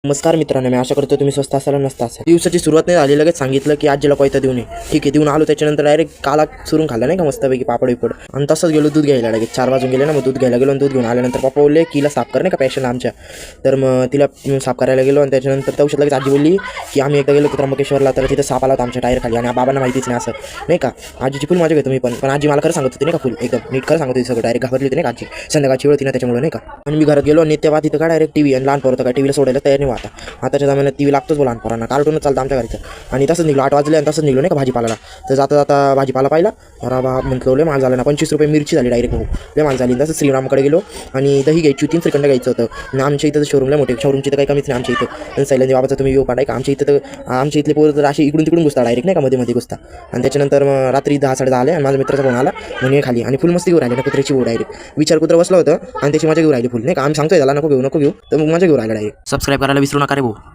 नमस्कार मित्रांनो, मी आशा करतो तुम्ही स्वस्त असाल नसता असाल. दिवसाची सुरुवात नाही झाली, लगेच सांगितलं की आजीला कोयता देऊन ये. ठीक आहे, देऊन आलो. त्याच्यानंतर डायरेक्ट काला सुरून खाल्ला नाही का मस्तपैकी पापड विपड. आणि तसंच गेलो दूध घ्यायला. लगेच 4 वाजून गेले ना, मग दूध घ्यायला गेलो. आणि दूध घेऊन आल्यानंतर पप्पा बोलले कीला साफ कर नाही का पॅशन आमच्या. तर मग तिला साफ करायला गेलो. आणि त्याच्यानंतर त्या लगेच आजी बोलली की आम्ही एकदा गेलो त्र्यंबकेश्वरला, तर तिथं साप आला होता आमच्या टायर खाली. आणि बाबांना माहितीच नाही असं नाही का. आजीची फुल मजा घेतो मी पण आजी मला खरं सांगत होती नाही का, फुल एकदम नीट खरं सांगत होती सगळं. डायरेक्ट घाबरली होती नाही का आजी. संध्याकाळची वेळ होती ना त्याच्यामुळे नाही का. आणि मी घरात गेलो आणि तेव्हा तिथं का डायरेक्ट टीव्ही आणि लहान पोरं काय टीव्हीला सोडायला तयार नाही होता. आताच्या जमान्यात टीव्ही लागतोच लहान पोरांना. कार्टूनच चालतं आमच्या घरचं. आणि तसंच निघलो 8 वाजले. आणि तसंच निघलो नाही का भाजीपाला. तर जाता जाता भाजीपाला पाहिला. अरे बा म्हटलं लय माल झाला ना. 25 रुपये मिरची झाली डायरेक्ट. हो लय माल झाली. तसंच श्रीरामकडे गेलो आणि दही घ्यायची होती, 3 श्रीखंड घ्यायचं होतं. आणि आमच्या इथं शोरूमला मोठे शोरूमची तर काही कमीच नाही आमच्या इथं. सैलंदी बाबाचा तुम्ही येऊ पाडाय का आमच्या इथं. तर आमच्या इथले पोरं तर अशी इकडून तिकडून घुसता डायरेक्ट नाही का, मध्ये मध्ये घुसता. आणि त्याच्यानंतर मग रात्री 10 साडे 10 आले. आणि माझ्या मित्राचा फोन आला म्हणे खाली. आणि फुल मस्ती घेऊ राहिले ना कुत्र्याची भाऊ डायरेक्ट. विचार कुत्रा बसलं होतं आणि त्याची मजा घेऊ राहिली फुल नाही का. आम्ही सांगतोय त्याला नको घेऊ तर मग मजा घेऊ राहिला डायरेक्ट. सबस्क्राईब करायला विसरू नका रे भाऊ.